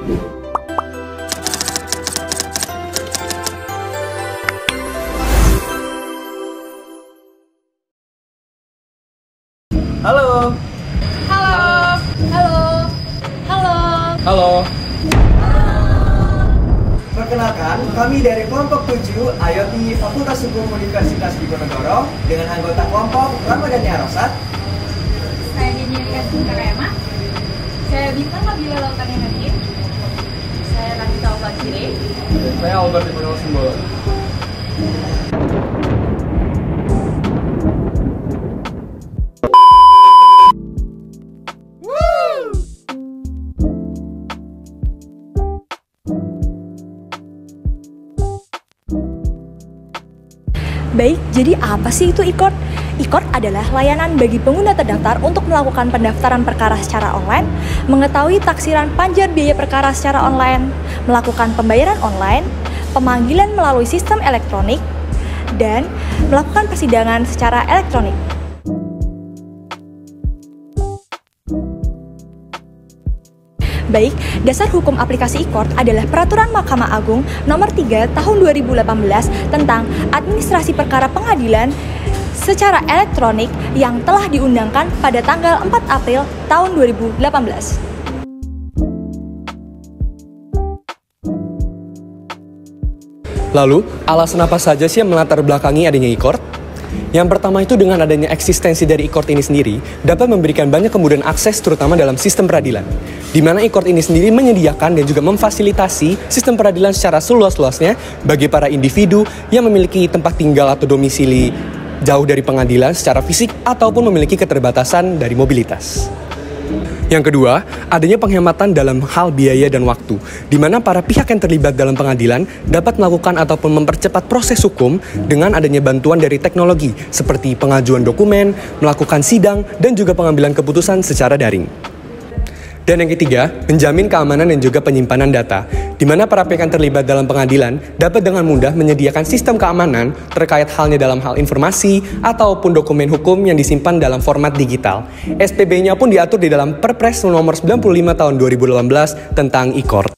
Halo. Halo. Halo. Halo. Halo. Perkenalkan, kami dari kelompok 7 IoT Fakultas Hukum Universitas Diponegoro dengan anggota kelompok Ramadhani Arosat. Saya Dini Kasih Karema. Saya Bintang Nabila Lautani Nadim. Saya Rakita Obakire. Saya Albert Immanuel Simbolo. Baik, jadi apa sih itu e-court? E-court adalah layanan bagi pengguna terdaftar untuk melakukan pendaftaran perkara secara online, mengetahui taksiran panjar biaya perkara secara online, melakukan pembayaran online, pemanggilan melalui sistem elektronik, dan melakukan persidangan secara elektronik. Baik, dasar hukum aplikasi e-court adalah Peraturan Mahkamah Agung Nomor 3 Tahun 2018 tentang administrasi perkara pengadilan secara elektronik yang telah diundangkan pada tanggal 4 April tahun 2018. Lalu, alasan apa saja sih yang melatar belakangi adanya e-court? Yang pertama itu dengan adanya eksistensi dari e-court ini sendiri dapat memberikan banyak kemudahan akses terutama dalam sistem peradilan. Di mana e-court ini sendiri menyediakan dan juga memfasilitasi sistem peradilan secara seluas-luasnya bagi para individu yang memiliki tempat tinggal atau domisili jauh dari pengadilan secara fisik ataupun memiliki keterbatasan dari mobilitas. Yang kedua, adanya penghematan dalam hal biaya dan waktu, di mana para pihak yang terlibat dalam pengadilan dapat melakukan ataupun mempercepat proses hukum dengan adanya bantuan dari teknologi, seperti pengajuan dokumen, melakukan sidang, dan juga pengambilan keputusan secara daring. Dan yang ketiga, menjamin keamanan dan juga penyimpanan data, di mana para pihak yang terlibat dalam pengadilan dapat dengan mudah menyediakan sistem keamanan terkait halnya dalam hal informasi ataupun dokumen hukum yang disimpan dalam format digital. SPB-nya pun diatur di dalam Perpres nomor 95 tahun 2018 tentang e-court.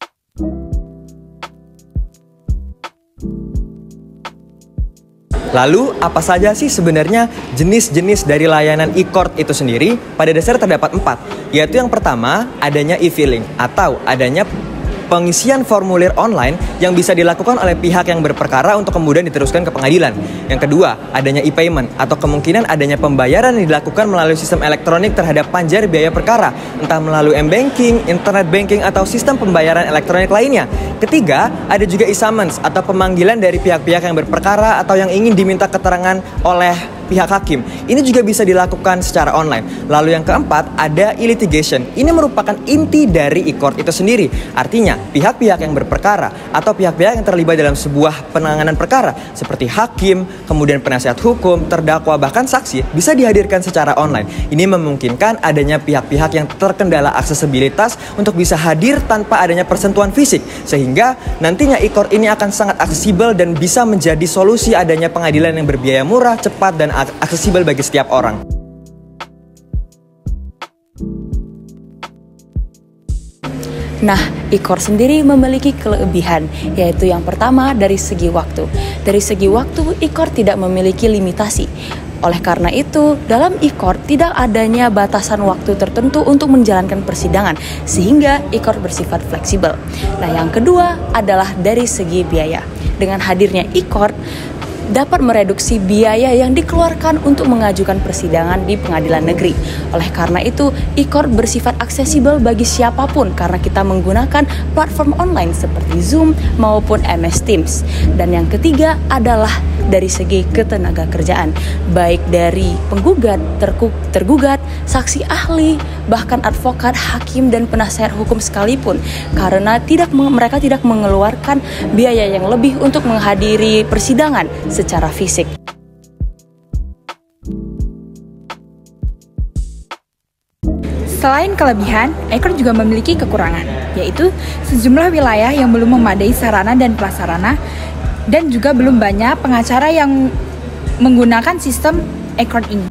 Lalu, apa saja sih sebenarnya jenis-jenis dari layanan e-court itu sendiri? Pada dasarnya terdapat 4, yaitu yang pertama, adanya e-filing atau adanya pengisian formulir online yang bisa dilakukan oleh pihak yang berperkara untuk kemudian diteruskan ke pengadilan. Yang kedua, adanya e-payment atau kemungkinan adanya pembayaran yang dilakukan melalui sistem elektronik terhadap panjar biaya perkara, entah melalui m-banking, internet banking, atau sistem pembayaran elektronik lainnya. Ketiga, ada juga e-summons atau pemanggilan dari pihak-pihak yang berperkara atau yang ingin diminta keterangan oleh pihak hakim. Ini juga bisa dilakukan secara online. Lalu yang keempat, ada e-litigation. Ini merupakan inti dari e-court itu sendiri. Artinya, pihak-pihak yang berperkara atau pihak-pihak yang terlibat dalam sebuah penanganan perkara seperti hakim, kemudian penasihat hukum, terdakwa, bahkan saksi bisa dihadirkan secara online. Ini memungkinkan adanya pihak-pihak yang terkendala aksesibilitas untuk bisa hadir tanpa adanya persentuhan fisik, sehingga nantinya e-court ini akan sangat aksesibel dan bisa menjadi solusi adanya pengadilan yang berbiaya murah, cepat, dan aksesibel bagi setiap orang. Nah, e-court sendiri memiliki kelebihan, yaitu yang pertama dari segi waktu. Dari segi waktu, e-court tidak memiliki limitasi. Oleh karena itu, dalam e-court tidak adanya batasan waktu tertentu untuk menjalankan persidangan, sehingga e-court bersifat fleksibel. Nah, yang kedua adalah dari segi biaya. Dengan hadirnya e-court, dapat mereduksi biaya yang dikeluarkan untuk mengajukan persidangan di pengadilan negeri. Oleh karena itu, e-court bersifat aksesibel bagi siapapun karena kita menggunakan platform online seperti Zoom maupun MS Teams. Dan yang ketiga adalah dari segi ketenaga kerjaan, baik dari penggugat, tergugat, saksi ahli, bahkan advokat, hakim, dan penasihat hukum sekalipun, karena mereka tidak mengeluarkan biaya yang lebih untuk menghadiri persidangan secara fisik. Selain kelebihan, e-court juga memiliki kekurangan, yaitu sejumlah wilayah yang belum memadai sarana dan prasarana dan juga belum banyak pengacara yang menggunakan sistem e-court ini.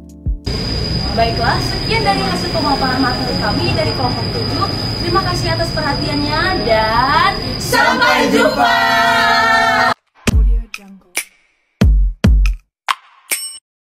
Baiklah, sekian dari hasil pemaparan materi kami dari kelompok 7. Terima kasih atas perhatiannya dan sampai jumpa.